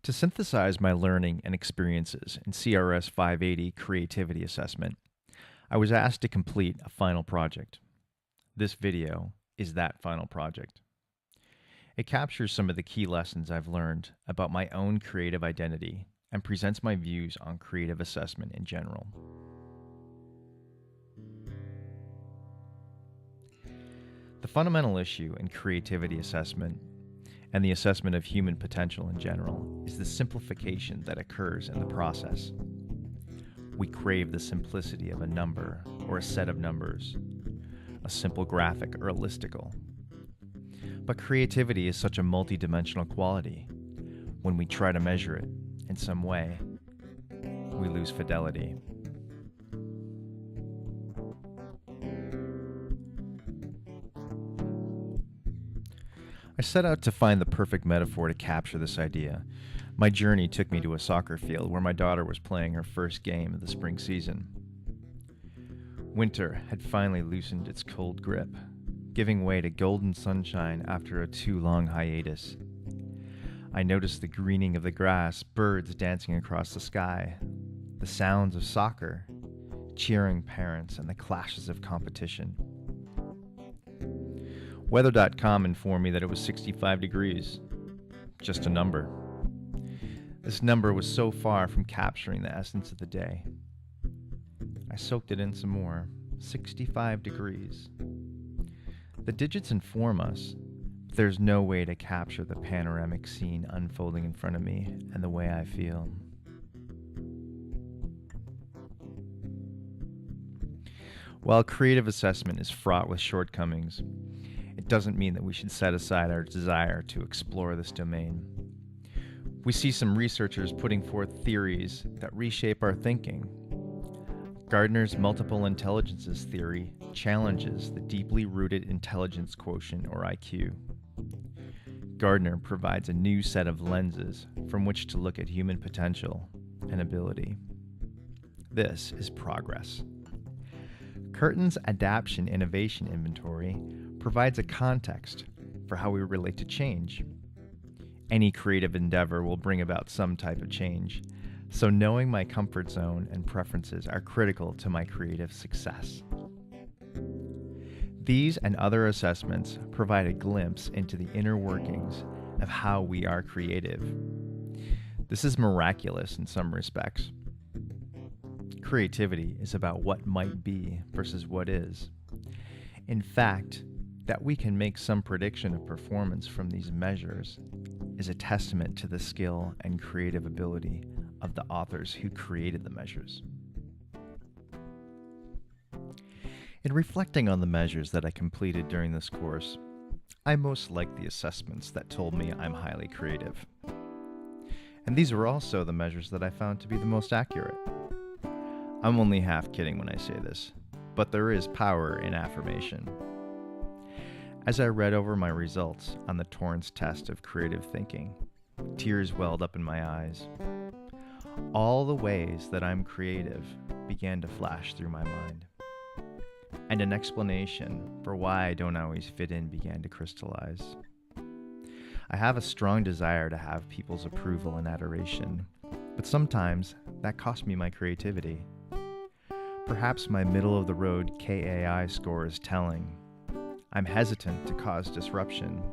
To synthesize my learning and experiences in CRS 580 Creativity Assessment, I was asked to complete a final project. This video is that final project. It captures some of the key lessons I've learned about my own creative identity and presents my views on creative assessment in general. The fundamental issue in creativity assessment and the assessment of human potential in general is the simplification that occurs in the process. We crave the simplicity of a number or a set of numbers, a simple graphic or a listicle. But creativity is such a multidimensional quality. When we try to measure it in some way, we lose fidelity. I set out to find the perfect metaphor to capture this idea. My journey took me to a soccer field where my daughter was playing her first game of the spring season. Winter had finally loosened its cold grip, giving way to golden sunshine after a too long hiatus. I noticed the greening of the grass, birds dancing across the sky, the sounds of soccer, cheering parents, and the clashes of competition. Weather.com informed me that it was 65 degrees. Just a number. This number was so far from capturing the essence of the day. I soaked it in some more. 65 degrees. The digits inform us, but there's no way to capture the panoramic scene unfolding in front of me and the way I feel. While creative assessment is fraught with shortcomings, it doesn't mean that we should set aside our desire to explore this domain. We see some researchers putting forth theories that reshape our thinking. Gardner's multiple intelligences theory challenges the deeply rooted intelligence quotient, or IQ. Gardner provides a new set of lenses from which to look at human potential and ability. This is progress. Curtin's Adaptation Innovation Inventory provides a context for how we relate to change. Any creative endeavor will bring about some type of change, so knowing my comfort zone and preferences are critical to my creative success. These and other assessments provide a glimpse into the inner workings of how we are creative. This is miraculous in some respects. Creativity is about what might be versus what is. In fact, that we can make some prediction of performance from these measures is a testament to the skill and creative ability of the authors who created the measures. In reflecting on the measures that I completed during this course, I most liked the assessments that told me I'm highly creative. And these were also the measures that I found to be the most accurate. I'm only half kidding when I say this, but there is power in affirmation. As I read over my results on the Torrance test of creative thinking, tears welled up in my eyes. All the ways that I'm creative began to flash through my mind, and an explanation for why I don't always fit in began to crystallize. I have a strong desire to have people's approval and adoration, but sometimes that costs me my creativity. Perhaps my middle-of-the-road KAI score is telling. I'm hesitant to cause disruption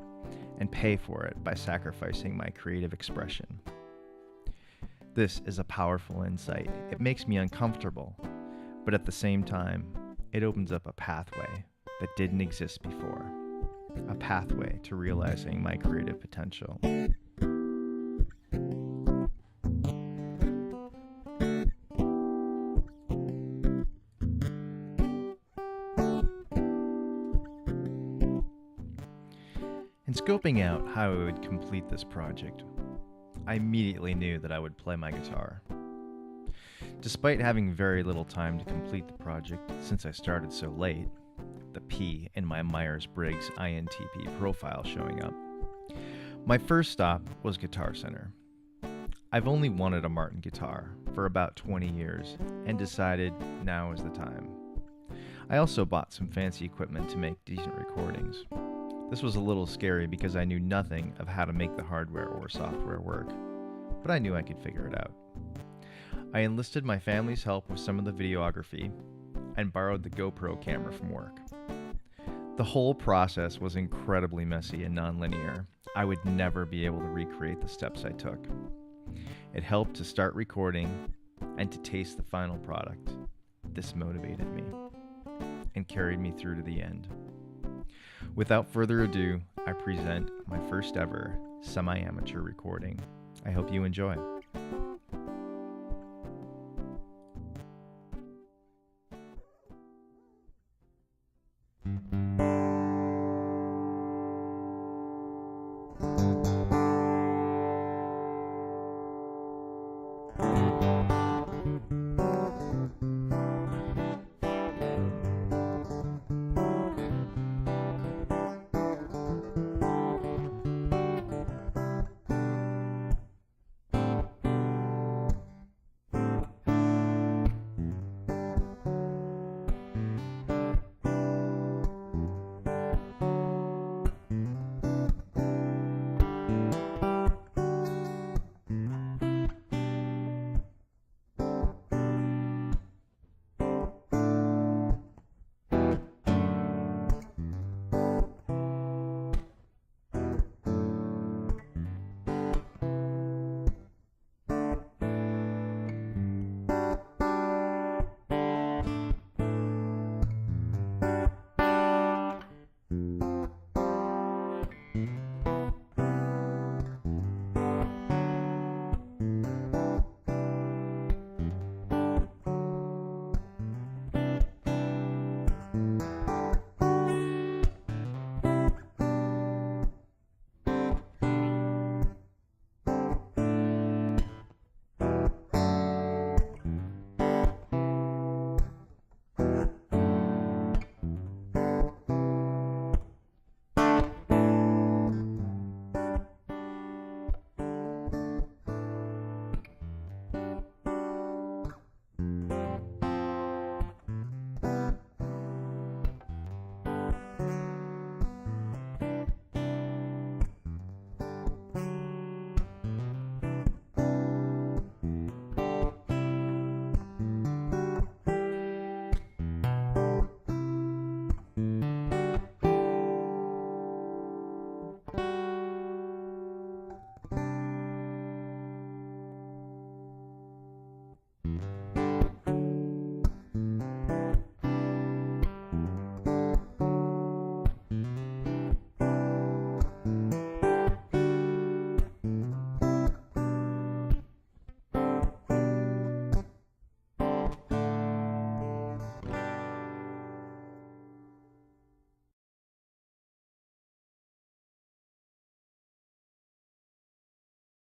and pay for it by sacrificing my creative expression. This is a powerful insight. It makes me uncomfortable, but at the same time, it opens up a pathway that didn't exist before, a pathway to realizing my creative potential. In scoping out how I would complete this project, I immediately knew that I would play my guitar. Despite having very little time to complete the project since I started so late, the P in my Myers-Briggs INTP profile showing up, my first stop was Guitar Center. I've only wanted a Martin guitar for about 20 years and decided now is the time. I also bought some fancy equipment to make decent recordings. This was a little scary because I knew nothing of how to make the hardware or software work, but I knew I could figure it out. I enlisted my family's help with some of the videography and borrowed the GoPro camera from work. The whole process was incredibly messy and nonlinear. I would never be able to recreate the steps I took. It helped to start recording and to taste the final product. This motivated me and carried me through to the end. Without further ado, I present my first ever semi-amateur recording. I hope you enjoy.